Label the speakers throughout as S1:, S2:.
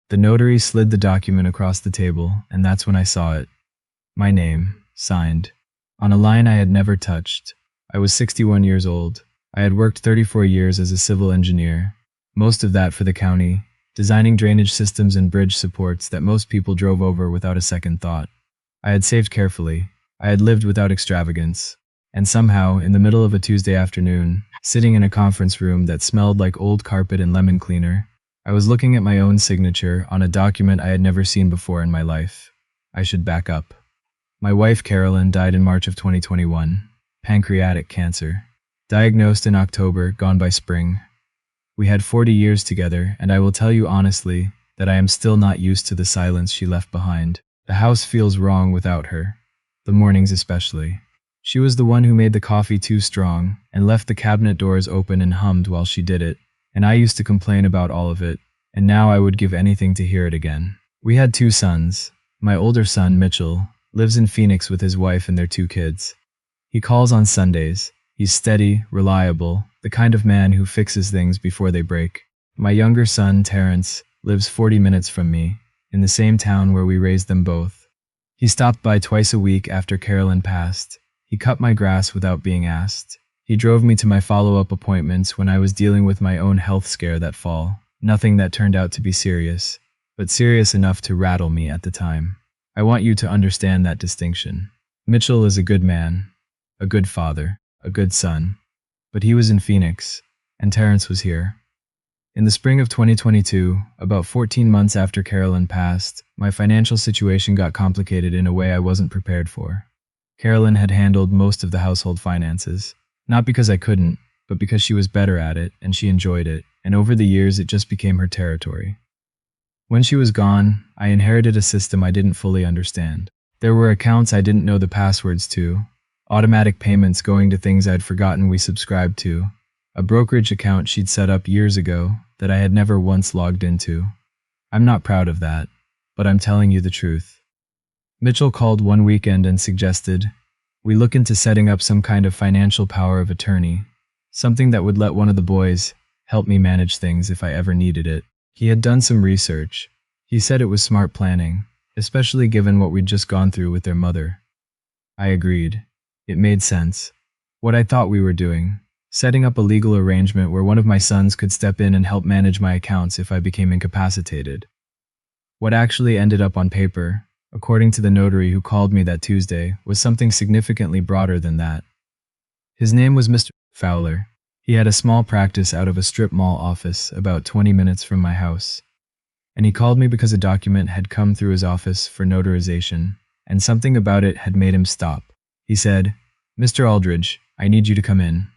S1: The notary slid the document across the table, and that's when I saw it. My name, signed, on a line I had never touched. I was 61 years old. I had worked 34 years as a civil engineer, most of that for the county, designing drainage systems and bridge supports that most people drove over without a second thought. I had saved carefully. I had lived without extravagance. And somehow, in the middle of a Tuesday afternoon, sitting in a conference room that smelled like old carpet and lemon cleaner, I was looking at my own signature on a document I had never seen before in my life. I should back up. My wife, Carolyn, died in March of 2021. Pancreatic cancer. Diagnosed in October, gone by spring. We had 40 years together, and I will tell you honestly that I am still not used to the silence she left behind. The house feels wrong without her. The mornings especially. She was the one who made the coffee too strong and left the cabinet doors open and hummed while she did it, and I used to complain about all of it, and now I would give anything to hear it again. We had 2 sons. My older son, Mitchell, lives in Phoenix with his wife and their 2 kids. He calls on Sundays. He's steady, reliable, the kind of man who fixes things before they break. My younger son, Terrence, lives 40 minutes from me, in the same town where we raised them both. He stopped by twice a week after Carolyn passed. He cut my grass without being asked. He drove me to my follow-up appointments when I was dealing with my own health scare that fall. Nothing that turned out to be serious, but serious enough to rattle me at the time. I want you to understand that distinction. Mitchell is a good man, a good father, a good son, but he was in Phoenix, and Terrence was here. In the spring of 2022, about 14 months after Carolyn passed, my financial situation got complicated in a way I wasn't prepared for. Carolyn had handled most of the household finances, not because I couldn't, but because she was better at it and she enjoyed it, and over the years it just became her territory. When she was gone, I inherited a system I didn't fully understand. There were accounts I didn't know the passwords to, automatic payments going to things I'd forgotten we subscribed to, a brokerage account she'd set up years ago that I had never once logged into. I'm not proud of that, but I'm telling you the truth. Mitchell called one weekend and suggested we look into setting up some kind of financial power of attorney, something that would let one of the boys help me manage things if I ever needed it. He had done some research. He said it was smart planning, especially given what we'd just gone through with their mother. I agreed. It made sense. What I thought we were doing, setting up a legal arrangement where one of my sons could step in and help manage my accounts if I became incapacitated. What actually ended up on paper, according to the notary who called me that Tuesday, was something significantly broader than that. His name was Mr. Fowler. He had a small practice out of a strip mall office about 20 minutes from my house. And he called me because a document had come through his office for notarization, and something about it had made him stop. He said, "Mr. Aldridge, I need you to come in."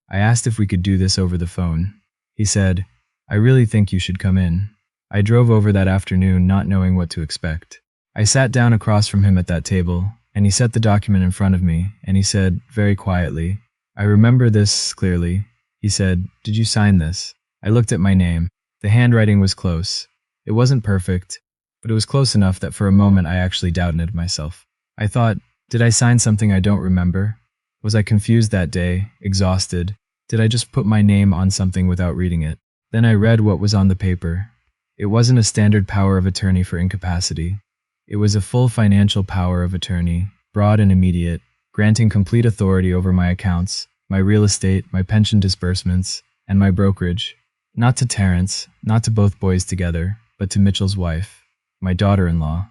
S1: I asked if we could do this over the phone. He said, "I really think you should come in." I drove over that afternoon not knowing what to expect. I sat down across from him at that table, and he set the document in front of me, and he said, very quietly, "I remember this clearly." He said, "Did you sign this?" I looked at my name. The handwriting was close. It wasn't perfect, but it was close enough that for a moment I actually doubted myself. I thought, did I sign something I don't remember? Was I confused that day, exhausted? Did I just put my name on something without reading it? Then I read what was on the paper. It wasn't a standard power of attorney for incapacity. It was a full financial power of attorney, broad and immediate, granting complete authority over my accounts, my real estate, my pension disbursements, and my brokerage. Not to Terrence, not to both boys together, but to Mitchell's wife, my daughter-in-law.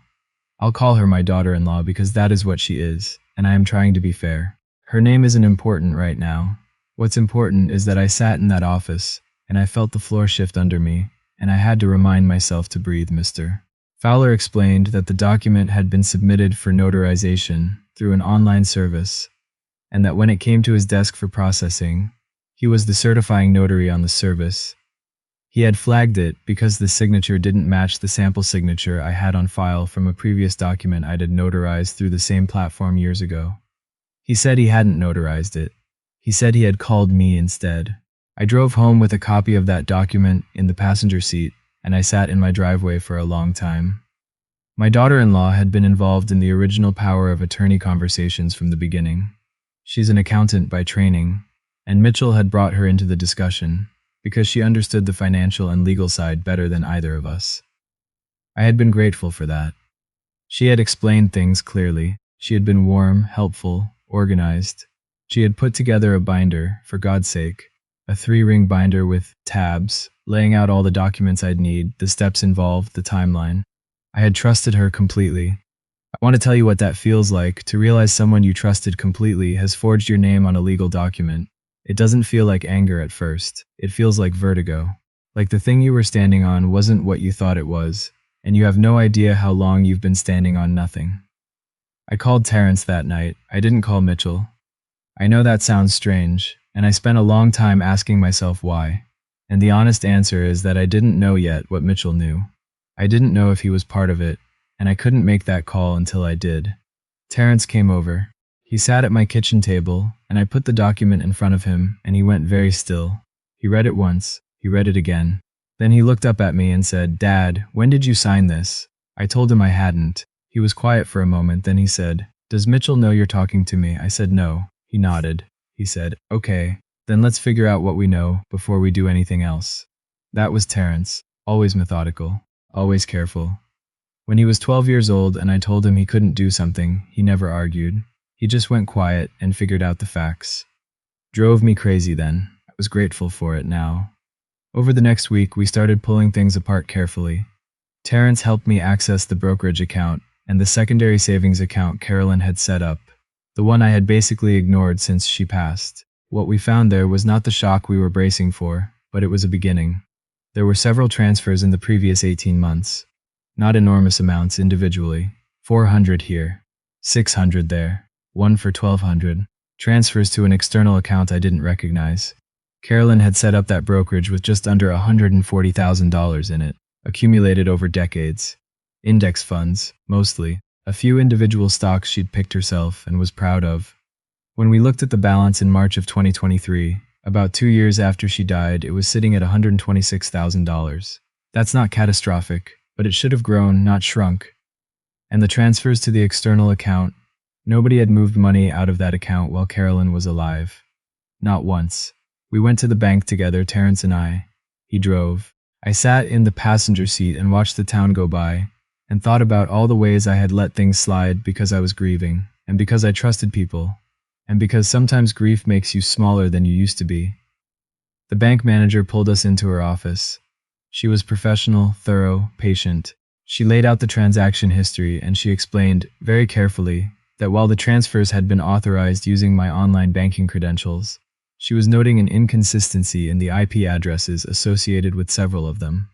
S1: I'll call her my daughter-in-law because that is what she is, and I am trying to be fair. Her name isn't important right now. What's important is that I sat in that office, and I felt the floor shift under me, and I had to remind myself to breathe, Mr. Fowler explained that the document had been submitted for notarization through an online service, and that when it came to his desk for processing, he was the certifying notary on the service. He had flagged it because the signature didn't match the sample signature I had on file from a previous document I'd notarized through the same platform years ago. He said he hadn't notarized it. He said he had called me instead. I drove home with a copy of that document in the passenger seat, and I sat in my driveway for a long time. My daughter-in-law had been involved in the original power of attorney conversations from the beginning. She's an accountant by training, and Mitchell had brought her into the discussion because she understood the financial and legal side better than either of us. I had been grateful for that. She had explained things clearly. She had been warm, helpful, organized. She had put together a binder, for God's sake, a 3-ring binder with tabs, laying out all the documents I'd need, the steps involved, the timeline. I had trusted her completely. I want to tell you what that feels like, to realize someone you trusted completely has forged your name on a legal document. It doesn't feel like anger at first. It feels like vertigo. Like the thing you were standing on wasn't what you thought it was, and you have no idea how long you've been standing on nothing. I called Terrence that night. I didn't call Mitchell. I know that sounds strange, and I spent a long time asking myself why. And the honest answer is that I didn't know yet what Mitchell knew. I didn't know if he was part of it, and I couldn't make that call until I did. Terrence came over. He sat at my kitchen table, and I put the document in front of him, and he went very still. He read it once. He read it again. Then he looked up at me and said, "Dad, when did you sign this?" I told him I hadn't. He was quiet for a moment, then he said, "Does Mitchell know you're talking to me?" I said no. He nodded. He said, "Okay, then let's figure out what we know before we do anything else." That was Terrence, always methodical, always careful. When he was 12 years old and I told him he couldn't do something, he never argued. He just went quiet and figured out the facts. Drove me crazy then. I was grateful for it now. Over the next week, we started pulling things apart carefully. Terrence helped me access the brokerage account and the secondary savings account Carolyn had set up, the one I had basically ignored since she passed. What we found there was not the shock we were bracing for, but it was a beginning. There were several transfers in the previous 18 months. Not enormous amounts individually. 400 here, 600 there, one for 1,200. Transfers to an external account I didn't recognize. Carolyn had set up that brokerage with just under $140,000 in it, accumulated over decades. Index funds, mostly. A few individual stocks she'd picked herself and was proud of. When we looked at the balance in March of 2023, about 2 years after she died, it was sitting at $126,000. That's not catastrophic, but it should have grown, not shrunk. And the transfers to the external account, nobody had moved money out of that account while Carolyn was alive. Not once. We went to the bank together, Terrence and I. He drove. I sat in the passenger seat and watched the town go by, and thought about all the ways I had let things slide because I was grieving, and because I trusted people, and because sometimes grief makes you smaller than you used to be. The bank manager pulled us into her office. She was professional, thorough, patient. She laid out the transaction history and she explained, very carefully, that while the transfers had been authorized using my online banking credentials, she was noting an inconsistency in the IP addresses associated with several of them.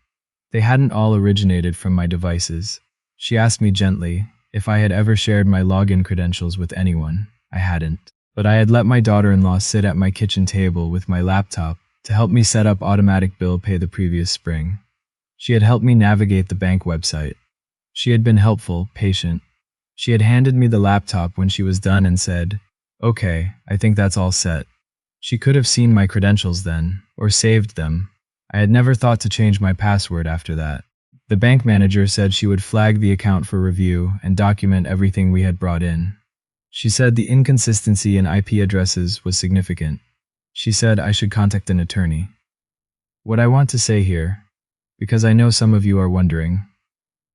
S1: They hadn't all originated from my devices. She asked me gently if I had ever shared my login credentials with anyone. I hadn't. But I had let my daughter-in-law sit at my kitchen table with my laptop to help me set up automatic bill pay the previous spring. She had helped me navigate the bank website. She had been helpful, patient. She had handed me the laptop when she was done and said, "Okay, I think that's all set." She could have seen my credentials then, or saved them. I had never thought to change my password after that. The bank manager said she would flag the account for review and document everything we had brought in. She said the inconsistency in IP addresses was significant. She said I should contact an attorney. What I want to say here, because I know some of you are wondering,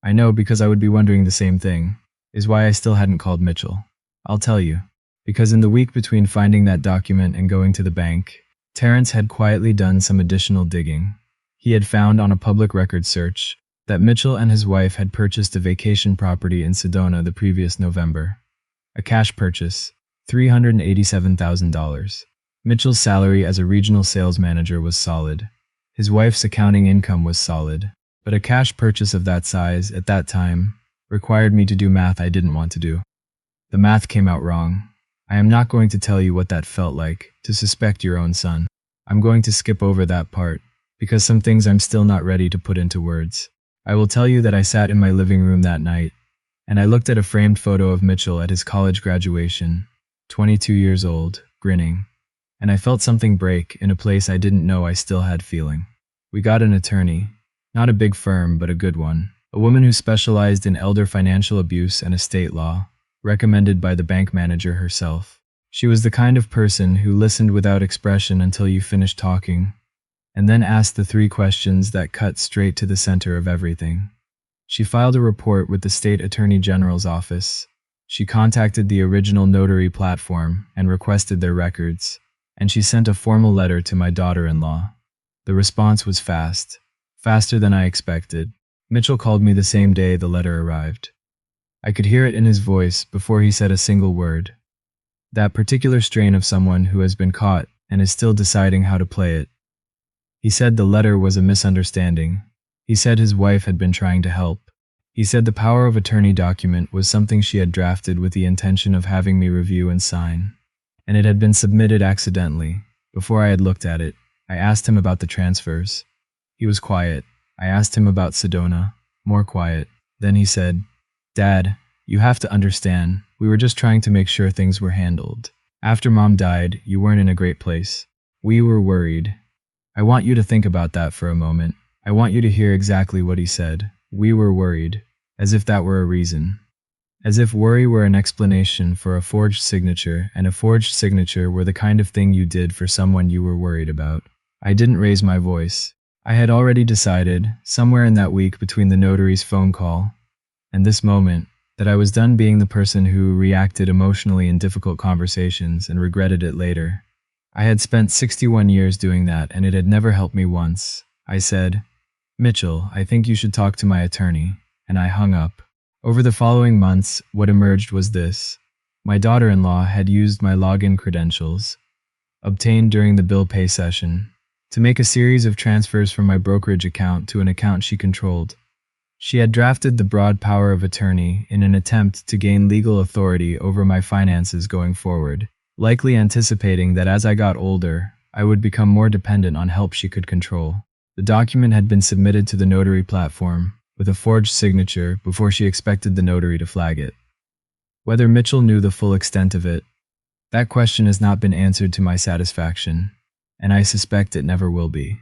S1: I know because I would be wondering the same thing, is why I still hadn't called Mitchell. I'll tell you. Because in the week between finding that document and going to the bank, Terrence had quietly done some additional digging. He had found on a public record search that Mitchell and his wife had purchased a vacation property in Sedona the previous November. A cash purchase, $387,000. Mitchell's salary as a regional sales manager was solid. His wife's accounting income was solid. But a cash purchase of that size, at that time, required me to do math I didn't want to do. The math came out wrong. I am not going to tell you what that felt like, to suspect your own son. I'm going to skip over that part, because some things I'm still not ready to put into words. I will tell you that I sat in my living room that night, and I looked at a framed photo of Mitchell at his college graduation, 22 years old, grinning, and I felt something break in a place I didn't know I still had feeling. We got an attorney, not a big firm, but a good one, a woman who specialized in elder financial abuse and estate law, recommended by the bank manager herself. She was the kind of person who listened without expression until you finished talking, and then asked the 3 questions that cut straight to the center of everything. She filed a report with the state attorney general's office. She contacted the original Notary platform and requested their records, and she sent a formal letter to my daughter-in-law. The response was fast, faster than I expected. Mitchell called me the same day the letter arrived. I could hear it in his voice before he said a single word. That particular strain of someone who has been caught and is still deciding how to play it. He said the letter was a misunderstanding. He said his wife had been trying to help. He said the power of attorney document was something she had drafted with the intention of having me review and sign, and it had been submitted accidentally. Before I had looked at it, I asked him about the transfers. He was quiet. I asked him about Sedona. More quiet. Then he said, "Dad, you have to understand, we were just trying to make sure things were handled. After Mom died, you weren't in a great place. We were worried." I want you to think about that for a moment. I want you to hear exactly what he said. We were worried. As if that were a reason. As if worry were an explanation for a forged signature, and a forged signature were the kind of thing you did for someone you were worried about. I didn't raise my voice. I had already decided, somewhere in that week between the notary's phone call and this moment, that I was done being the person who reacted emotionally in difficult conversations and regretted it later. I had spent 61 years doing that, and it had never helped me once. I said, "Mitchell, I think you should talk to my attorney," and I hung up. Over the following months, what emerged was this. My daughter-in-law had used my login credentials, obtained during the bill pay session, to make a series of transfers from my brokerage account to an account she controlled. She had drafted the broad power of attorney in an attempt to gain legal authority over my finances going forward, likely anticipating that as I got older, I would become more dependent on help she could control. The document had been submitted to the Notary platform with a forged signature before she expected the notary to flag it. Whether Mitchell knew the full extent of it, that question has not been answered to my satisfaction, and I suspect it never will be.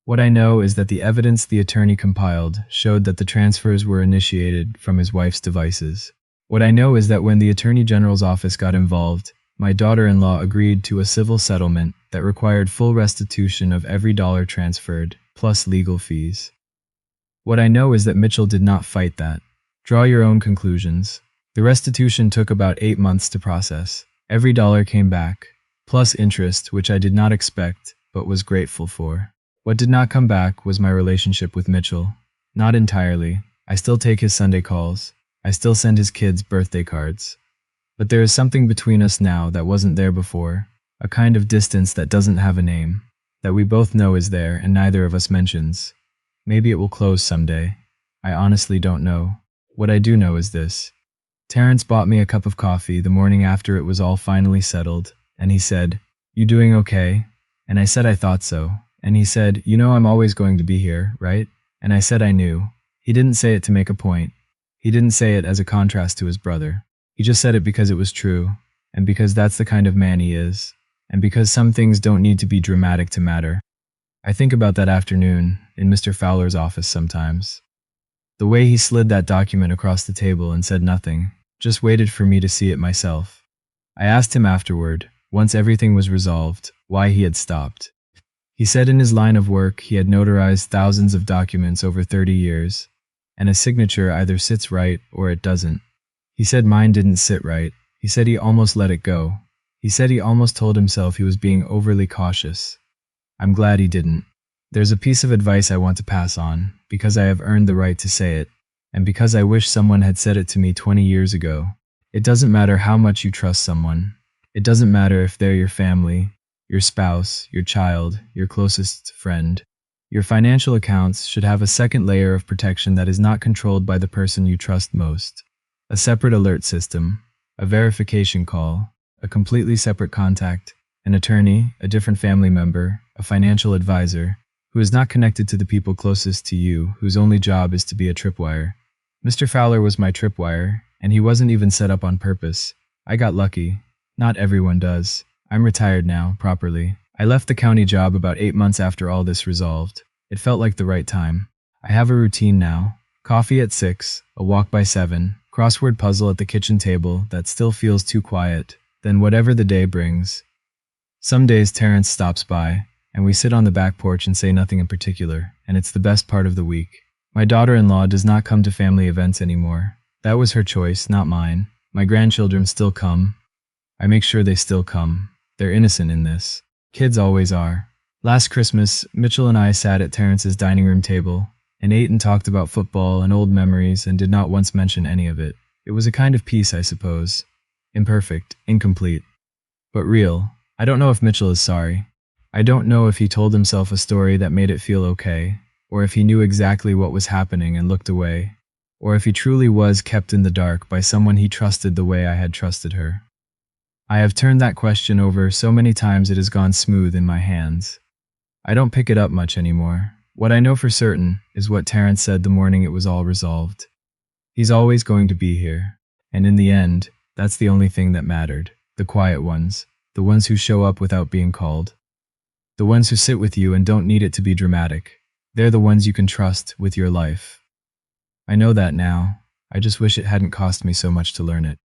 S1: What I know is that the evidence the attorney compiled showed that the transfers were initiated from his wife's devices. What I know is that when the Attorney General's office got involved, my daughter-in-law agreed to a civil settlement that required full restitution of every dollar transferred, plus legal fees. What I know is that Mitchell did not fight that. Draw your own conclusions. The restitution took about 8 months to process. Every dollar came back, plus interest, which I did not expect, but was grateful for. What did not come back was my relationship with Mitchell. Not entirely. I still take his Sunday calls. I still send his kids birthday cards. But there is something between us now that wasn't there before, a kind of distance that doesn't have a name, that we both know is there and neither of us mentions. Maybe it will close someday. I honestly don't know. What I do know is this. Terrence bought me a cup of coffee the morning after it was all finally settled, and he said, "You doing okay?" And I said I thought so. And he said, "You know I'm always going to be here, right?" And I said I knew. He didn't say it to make a point. He didn't say it as a contrast to his brother. He just said it because it was true, and because that's the kind of man he is, and because some things don't need to be dramatic to matter. I think about that afternoon in Mr. Fowler's office sometimes. The way he slid that document across the table and said nothing, just waited for me to see it myself. I asked him afterward, once everything was resolved, why he had stopped. He said in his line of work he had notarized thousands of documents over 30 years, and a signature either sits right or it doesn't. He said mine didn't sit right. He said he almost let it go. He said he almost told himself he was being overly cautious. I'm glad he didn't. There's a piece of advice I want to pass on, because I have earned the right to say it, and because I wish someone had said it to me 20 years ago. It doesn't matter how much you trust someone. It doesn't matter if they're your family, your spouse, your child, your closest friend. Your financial accounts should have a second layer of protection that is not controlled by the person you trust most. A separate alert system, a verification call, a completely separate contact, an attorney, a different family member, a financial advisor, who is not connected to the people closest to you, whose only job is to be a tripwire. Mr. Fowler was my tripwire, and he wasn't even set up on purpose. I got lucky. Not everyone does. I'm retired now, properly. I left the county job about 8 months after all this resolved. It felt like the right time. I have a routine now. Coffee at 6, a walk by 7, crossword puzzle at the kitchen table that still feels too quiet, then whatever the day brings. Some days Terrence stops by, and we sit on the back porch and say nothing in particular, and it's the best part of the week. My daughter-in-law does not come to family events anymore. That was her choice, not mine. My grandchildren still come. I make sure they still come. They're innocent in this. Kids always are. Last Christmas, Mitchell and I sat at Terrence's dining room table and ate and talked about football and old memories and did not once mention any of it. It was a kind of peace, I suppose. Imperfect, incomplete, but real. I don't know if Mitchell is sorry. I don't know if he told himself a story that made it feel okay, or if he knew exactly what was happening and looked away, or if he truly was kept in the dark by someone he trusted the way I had trusted her. I have turned that question over so many times it has gone smooth in my hands. I don't pick it up much anymore. What I know for certain is what Terrence said the morning it was all resolved. He's always going to be here, and in the end, that's the only thing that mattered. The quiet ones, the ones who show up without being called. The ones who sit with you and don't need it to be dramatic. They're the ones you can trust with your life. I know that now. I just wish it hadn't cost me so much to learn it.